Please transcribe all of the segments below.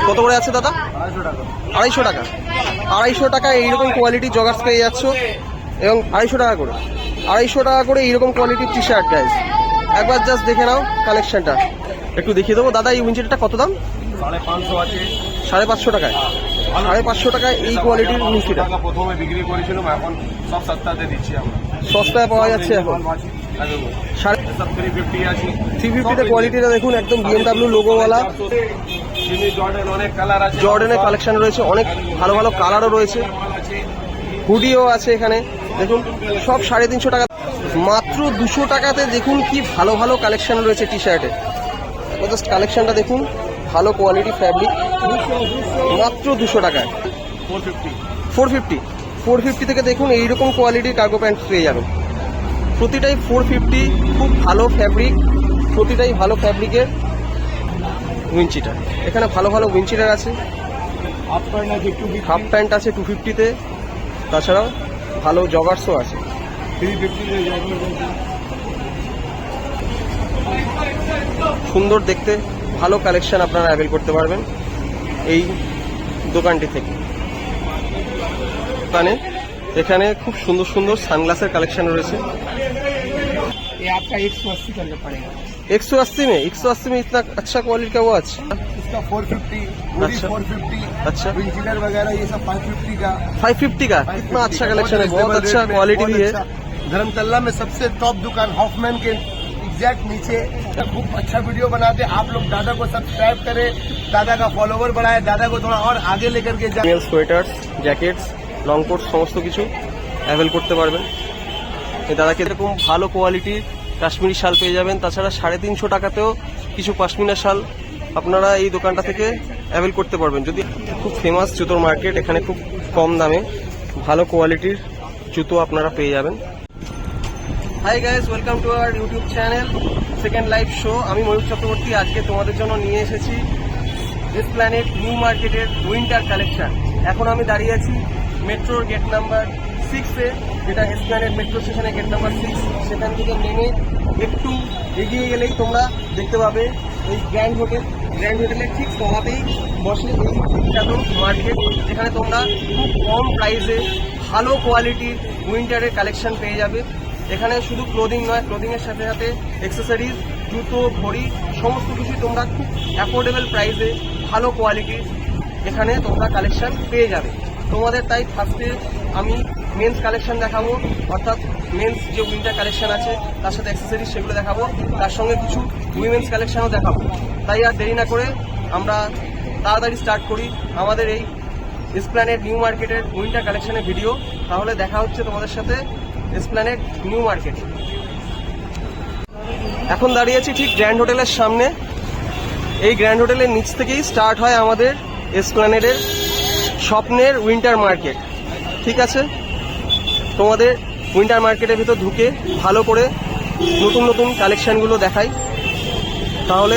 কত করে আছে দাদা? 250 টাকা। 250 টাকা এইরকম কোয়ালিটি জগার্স পেয়ে যাচ্ছ, এবং 250 টাকা করে, 250 টাকা করে এইরকম কোয়ালিটির টি শার্ট গাইজ। একবার জাস্ট দেখে নাও কালেকশনটা, একটু দেখিয়ে দেবো। দাদা এই উইঞ্চিটারটা কত দাম? 550 আছে। 550 টাকায়? 550 টাকায় এই কোয়ালিটির উইঞ্চিটা প্রথমে বিক্রি করেছিলাম, এখন সব সস্তাতে দিচ্ছি আমরা। সস্তায় পাওয়া যাচ্ছে এখন। 350 আছে। 350 কোয়ালিটিটা দেখুন, একদম BMW লোগোওয়ালা। জর্ডান অনেক কালার আছে, জর্ডানের কালেকশন রয়েছে, অনেক ভালো ভালো কালারও রয়েছে, হুডিও আছে এখানে দেখুন। সব 350 টাকা, মাত্র 200 টাকাতে দেখুন কি ভালো ভালো কালেকশন রয়েছে টি শার্টে। জাস্ট কালেকশনটা দেখুন, ভালো কোয়ালিটি ফ্যাব্রিক, মাত্র 200 টাকায়। 450 থেকে দেখুন এইরকম কোয়ালিটির কার্গো প্যান্ট পেয়ে যাবেন। প্রতিটাই 450, খুব ভালো ফ্যাব্রিক, প্রতিটাই ভালো ফ্যাব্রিকের উইঞ্চিটার। এখানে ভালো ভালো উইঞ্চিটার আছে, হাফ প্যান্ট আছে 250-তে, তাছাড়াও ভালো জগার্সও আছে 350। সুন্দর দেখতে ভালো কালেকশন আপনারা অ্যাভেল করতে পারবেন এই দোকানটি থেকে। এখানে খুব সুন্দর সুন্দর সানগ্লাসের কালেকশন রয়েছে। ये आपका 180 करना पड़ेगा। 180 में? 180 में इतना अच्छा क्वालिटी का वो अच्छा? इसका 450, अच्छा। 450, अच्छा। विंचिलर वगैरह ये सब 550 का। 550 का? इतना अच्छा कलेक्शन है, बहुत अच्छा क्वालिटी भी है। धर्मतल्ला में सबसे टॉप दुकान हॉफमैन के एग्जैक्ट नीचे। खूब अच्छा वीडियो बनाते आप लोग। दादा को सब्सक्राइब करें, दादा का फॉलोवर बढ़ाए, दादा को थोड़ा और आगे लेकर के जाए। সোয়েটার্স, জ্যাকেটস, লং কোট সমস্ত কিছু অ্যাভেল করতে পারবেন এই দাদাকে। এরকম ভালো কোয়ালিটির কাশ্মীরি শাল পেয়ে যাবেন। তাছাড়া 350 টাকাতেও কিছু পশমিনা শাল আপনারা এই দোকানটা থেকে অ্যাভেল করতে পারবেন। যদি খুব ফেমাস জুতোর মার্কেট, এখানে খুব কম দামে ভালো কোয়ালিটির জুতো আপনারা পেয়ে যাবেন। Hi guys, welcome to our YouTube channel second live show. আমি ময়ূর চক্রবর্তী। আজকে তোমাদের জন্য নিয়ে এসেছি এসপ্ল্যানেড নিউ মার্কেটের উইন্টার কালেকশন। এখন আমি দাঁড়িয়ে আছি মেট্রোর গেট নাম্বার 6-এ, যেটা এসপ্ল্যানেড মেট্রো স্টেশনের গেট নাম্বার 6। সেখান থেকে নেমে একটু এগিয়ে গেলেই তোমরা দেখতে পাবে এই গ্র্যান্ড হোটেলের ঠিক তলাতেই বসে এই বিখ্যাত মার্কেট, যেখানে তোমরা খুব কম প্রাইসে ভালো কোয়ালিটির উইন্টারের কালেকশন পেয়ে যাবে। এখানে শুধু ক্লোদিং নয়, ক্লোদিংয়ের সাথে সাথে অ্যাক্সেসরিজ, জুতো, ঘড়ি সমস্ত কিছু তোমরা খুব অ্যাফোর্ডেবল প্রাইসে ভালো কোয়ালিটির এখানে তোমরা কালেকশন পেয়ে যাবে। তোমাদের তাই ফার্স্টে আমি মেন্স কালেকশন দেখাবো, অর্থাৎ মেন্স যে উইন্টার কালেকশন আছে তার সাথে অ্যাক্সেসরিজ সেগুলো দেখাবো, তার সঙ্গে কিছু উইমেন্স কালেকশনও দেখাবো। তাই আর দেরি না করে আমরা তাড়াতাড়ি স্টার্ট করি আমাদের এই এসপ্ল্যানেড নিউ মার্কেটের উইন্টার কালেকশনের ভিডিও। তাহলে দেখা হচ্ছে তোমাদের সাথে এসপ্ল্যানেড নিউ মার্কেট। এখন দাঁড়িয়ে আছি ঠিক গ্র্যান্ড হোটেলের সামনে। এই গ্র্যান্ড হোটেলের নিচ থেকেই স্টার্ট হয় আমাদের এসপ্ল্যানেডের স্বপ্নের উইন্টার মার্কেট। ঠিক আছে, তোমাদের উইন্টার মার্কেটের ভিতর ঢুকে ভালো করে নতুন নতুন কালেকশনগুলো দেখাই। তাহলে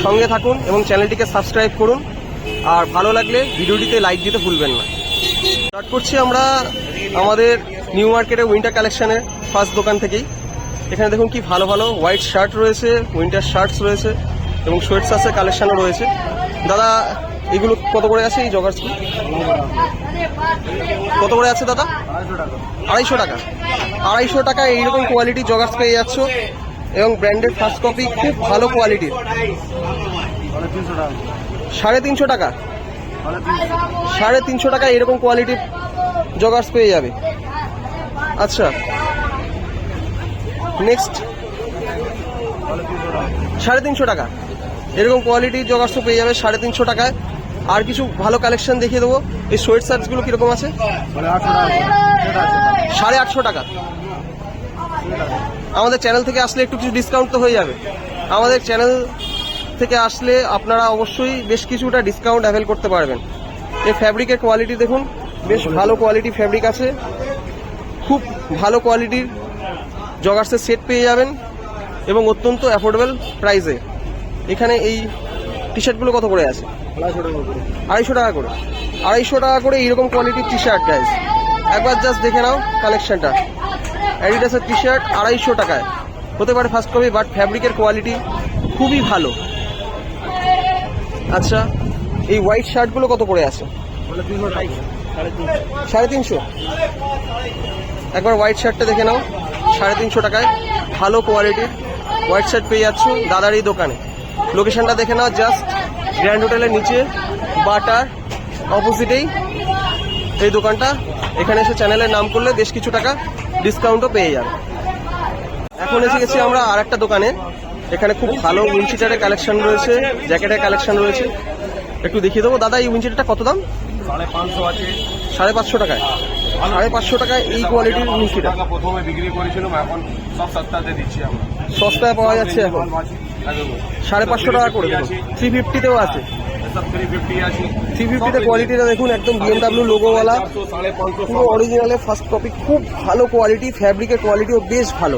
সঙ্গে থাকুন এবং চ্যানেলটিকে সাবস্ক্রাইব করুন, আর ভালো লাগলে ভিডিওটিতে লাইক দিতে ভুলবেন না। স্টার্ট করছি আমরা আমাদের নিউ মার্কেটের উইন্টার কালেকশনের ফার্স্ট দোকান থেকেই। এখানে দেখুন কি ভালো ভালো হোয়াইট শার্ট রয়েছে, উইন্টার শার্টস রয়েছে এবং সোয়েটশার্টসের কালেকশনও রয়েছে। দাদা এগুলো কত করে আছে? এই জগার্সগুলো কত করে আছে দাদা? 250 টাকা। 250 টাকায় এইরকম কোয়ালিটি জগার্স পেয়ে যাচ্ছ, এবং ব্র্যান্ডেড ফার্স্ট কপি, খুব ভালো কোয়ালিটির। 350 টাকা? 350 টাকায় এরকম কোয়ালিটির জগার্স পেয়ে যাবে। আচ্ছা, নেক্সট 350 টাকা এরকম কোয়ালিটির জগার্সও পেয়ে যাবে 350 টাকায়। আর কিছু ভালো কালেকশন দেখিয়ে দেবো। এই সোয়েট শার্টসগুলো কিরকম আছে? 850 টাকা। আমাদের চ্যানেল থেকে আসলে একটু কিছু ডিসকাউন্ট তো হয়ে যাবে। আমাদের চ্যানেল থেকে আসলে আপনারা অবশ্যই বেশ কিছুটা ডিসকাউন্ট অ্যাভেল করতে পারবেন। এই ফ্যাব্রিকের কোয়ালিটি দেখুন, বেশ ভালো কোয়ালিটি ফ্যাব্রিক আছে, খুব ভালো কোয়ালিটির জগার্সের সেট পেয়ে যাবেন এবং অত্যন্ত অ্যাফোর্ডেবল প্রাইসে। এখানে এই টি শার্টগুলো কত করে আছে? 250 টাকা করে। 250 টাকা করে এইরকম কোয়ালিটির টি শার্ট গাইজ। একবার জাস্ট দেখে নাও কালেকশনটা। অ্যাডিডাসের টি শার্ট 250 টাকায়। হতে পারে ফার্স্ট কপি, বাট ফ্যাব্রিকের কোয়ালিটি খুবই ভালো। আচ্ছা, এই হোয়াইট শার্টগুলো কত করে আছে? 350। একবার হোয়াইট শার্টটা দেখে নাও, 350 টাকায় ভালো কোয়ালিটির হোয়াইট শার্ট পেয়ে যাচ্ছ দাদার এই দোকানে। লোকেশনটা দেখে নাও, জাস্ট গ্র্যান্ড হোটেলের নিচে বাটার অপোজিটেই এই দোকানটা। এখানে এসে চ্যানেলের নাম করলে বেশ কিছু টাকা ডিসকাউন্টও পেয়ে যাবে। এখন এসে গেছি আমরা আর একটা দোকানে। এখানে খুব ভালো উইন্ডচিটারের কালেকশন রয়েছে, জ্যাকেটের কালেকশন রয়েছে। একটু দেখিয়ে দেবো। দাদা এই উইন্ডচিটারটা কত দাম? 550 আছে। 550 টাকায়? 550 টাকায় এই কোয়ালিটির উইন্ডচিটার প্রথমে বিক্রি করেছিলাম, এখন সব সস্তাতে দিচ্ছি আমরা। সস্তায় পাওয়া যাচ্ছে এখন 550 টাকা করে। 350তেও আছে। 350তে কোয়ালিটিটা দেখুন, একদম BMW লোগোওয়ালা, পুরো অরিজিনালে ফার্স্ট কপি, খুব ভালো কোয়ালিটি, ফ্যাব্রিকের কোয়ালিটিও বেশ ভালো।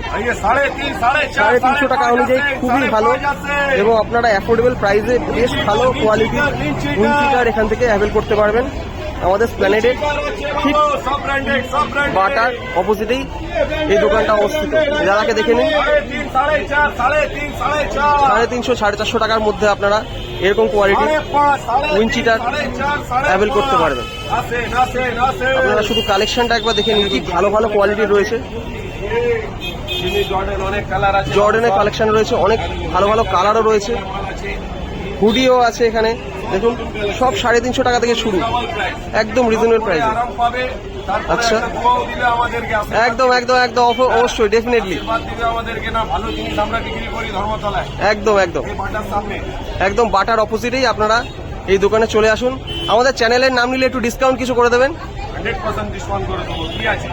350 টাকা অনুযায়ী খুবই ভালো, এবং আপনারা অ্যাফোর্ডেবল প্রাইসে বেশ ভালো কোয়ালিটির উইন্ডচিটার এখান থেকে অ্যাভেল করতে পারবেন। আমাদের স্প্ল্যানেডে ঠিক বাটার অপোজিটেই এই দোকানটা অবস্থিত। যারাকে দেখে নিন, 350 450 টাকার মধ্যে আপনারা এরকম কোয়ালিটি উইন্ডচিটার অ্যাভেল করতে পারবেন। আপনারা শুধু কালেকশনটা একবার দেখে নিন, কি ভালো ভালো কোয়ালিটির রয়েছে। জর্ডেনের কালেকশন রয়েছে, অনেক ভালো ভালো কালারও রয়েছে, হুডিও আছে এখানে দেখুন। সব 350 টাকা থেকে শুরু, একদম রিজনেবল প্রাইসে। আচ্ছা, একদম একদম একদম অবশ্যই, ডেফিনেটলি, একদম একদম একদম বাটার অপোজিটেই আপনারা এই দোকানে চলে আসুন। আমাদের চ্যানেলের নাম নিলে একটু ডিসকাউন্ট কিছু করে দেবেন? 100% ডিসকাউন্ট করে দেবো।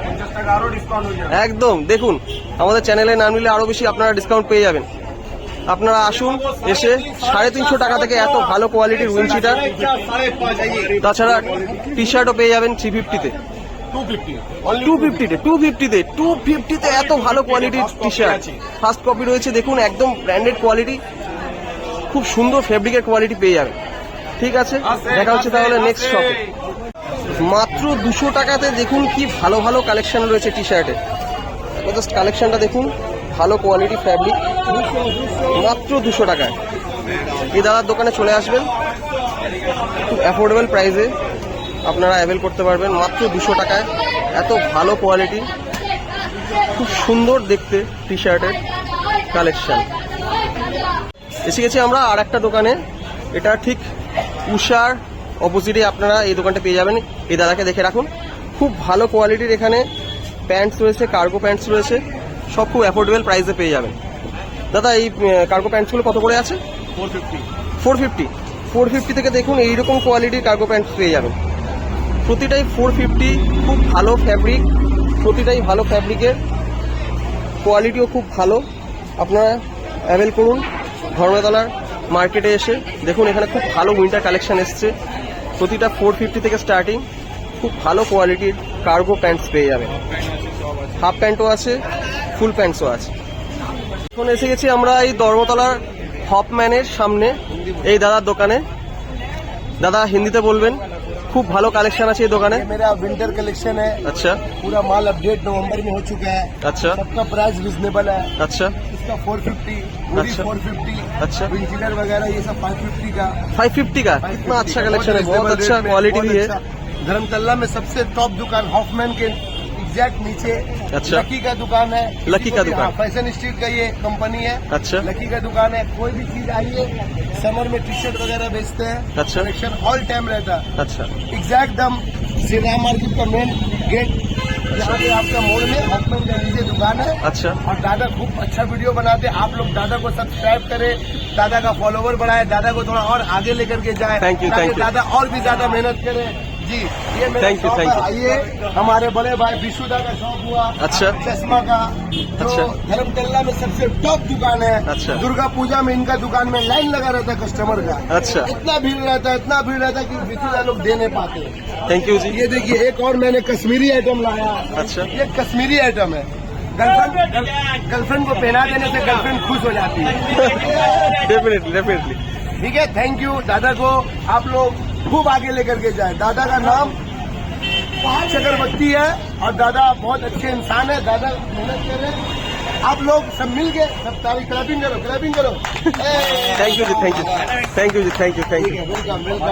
50 টাকা আরো ডিসকাউন্ট হয়ে যাবে। একদম, দেখুন আমাদের চ্যানেলের নাম নিলে আরো বেশি আপনারা ডিসকাউন্ট পেয়ে যাবেন। আপনারা আসুন, এসে 350 টাকা থেকে এত ভালো কোয়ালিটির উইন্ডচিটার, তাছাড়া টি শার্টও পেয়ে যাবেন 350তে, 250তে এত ভালো কোয়ালিটির টি শার্ট ফার্স্ট কপি রয়েছে। দেখুন একদম ব্র্যান্ডেড কোয়ালিটি, খুব সুন্দর ফেব্রিকের কোয়ালিটি পেয়ে যাবেন। ঠিক আছে, দেখা হচ্ছে তাহলে নেক্সট শপে। মাত্র 200 টাকাতে দেখুন কি ভালো ভালো কালেকশন রয়েছে টি শার্টের। জাস্ট কালেকশনটা দেখুন, ভালো কোয়ালিটি ফ্যাব্রিক, মাত্র 200 টাকায় এই দাদার দোকানে চলে আসবেন। খুব অ্যাফোর্ডেবল প্রাইসে আপনারা অ্যাভেল করতে পারবেন, মাত্র 200 টাকায় এত ভালো কোয়ালিটি, খুব সুন্দর দেখতে টি শার্টের কালেকশন। এসে গেছি আমরা আর একটা দোকানে, এটা ঠিক উষার অপোজিটে আপনারা এই দোকানটা পেয়ে যাবেন। এই দাদাকে দেখে রাখুন, খুব ভালো কোয়ালিটির এখানে প্যান্টস রয়েছে, কার্গো প্যান্টস রয়েছে, সব খুব অ্যাফোর্ডেবল প্রাইসে পেয়ে যাবেন। দাদা এই কার্গো প্যান্টসগুলো কত করে আছে? 450 থেকে দেখুন এইরকম কোয়ালিটির কার্গো প্যান্টস পেয়ে যাবেন। প্রতিটাই 450, খুব ভালো ফ্যাব্রিক, প্রতিটাই ভালো ফ্যাব্রিকের, কোয়ালিটিও খুব ভালো। আপনারা অ্যাভেল করুন ধর্মতলার মার্কেটে এসে। দেখুন এখানে খুব ভালো উইন্টার কালেকশন এসছে, প্রতিটা 450 থেকে স্টার্টিং, খুব ভালো কোয়ালিটির কার্গো প্যান্টস পেয়ে যাবেন। হাফ প্যান্টও আছে, ফুল প্যান্টসও আছে। এখন এসে গেছি আমরা এই ধর্মতলার হপম্যানের সামনে এই দাদার দোকানে। দাদা হিন্দিতে বলবেন, खूब ভালো কালেকশন আছে এই দোকানে। मेरा विंटर कलेक्शन है। अच्छा, पूरा माल अपडेट नवंबर में हो चुका है। अच्छा, सबका प्राइस रिजनेबल है। अच्छा, इसका 450, अच्छा, 450, अच्छा, विंटर वगैरह ये सब 550 का। 550 का कितना अच्छा कलेक्शन है, बहुत अच्छा क्वालिटी भी है। धर्मतला में सबसे टॉप दुकान हॉफमैन के एग्जैक्ट नीचे अच्छा, लकी का दुकान है। लकी का दुकान, फैशन स्ट्रीट का ये कंपनी है। अच्छा, लकी का दुकान है। कोई भी चीज आइए, समर में टी शर्ट वगैरह बेचते हैं। अच्छा, कलेक्शन ऑल टाइम रहता है। अच्छा, एग्जैक्ट दम श्री राम मार्केट का मेन गेट, यहाँ पे आपका मोड़ में हॉफमैन का नीचे दुकान है। अच्छा, और दादा खूब अच्छा वीडियो बनाते हैं। आप लोग दादा को सब्सक्राइब करें, दादा का फॉलोवर बढ़ाए, दादा को थोड़ा और आगे लेकर के जाए। Thank you, thank you. दादा और भी ज्यादा मेहनत करें जी। ये मेरा थैंक यू, शॉप थैंक है। यू। आइए, हमारे बड़े भाई विशुदा का शॉप हुआ। अच्छा, चश्मा का, अच्छा, तो धर्मतला में सबसे टॉप दुकान है। अच्छा, दुर्गा पूजा में इनका दुकान में लाइन लगा रहता है कस्टमर का। अच्छा, इतना भीड़ रहता है, इतना भीड़ रहता है कि विशुदा लोग दे नहीं पाते। थैंक यू जी। ये देखिए एक और मैंने कश्मीरी आइटम लाया। अच्छा, ये कश्मीरी आइटम है। गर्लफ्रेंड को पहना देने से गर्लफ्रेंड खुश हो जाती है। Definitely, definitely. ठीक है, थैंक यू। दादा को आप लोग खूब आगे लेकर के जाए। दादा का नाम चक्रवर्ती है और दादा बहुत अच्छे इंसान है। दादा मेहनत कर रहे हैं। आप लोग सब मिल के सब तारीफ, क्लैपिंग करो, क्लैपिंग करो। थैंक यू जी, थैंक यू, थैंक यू जी, thank you, thank you. Welcome welcome.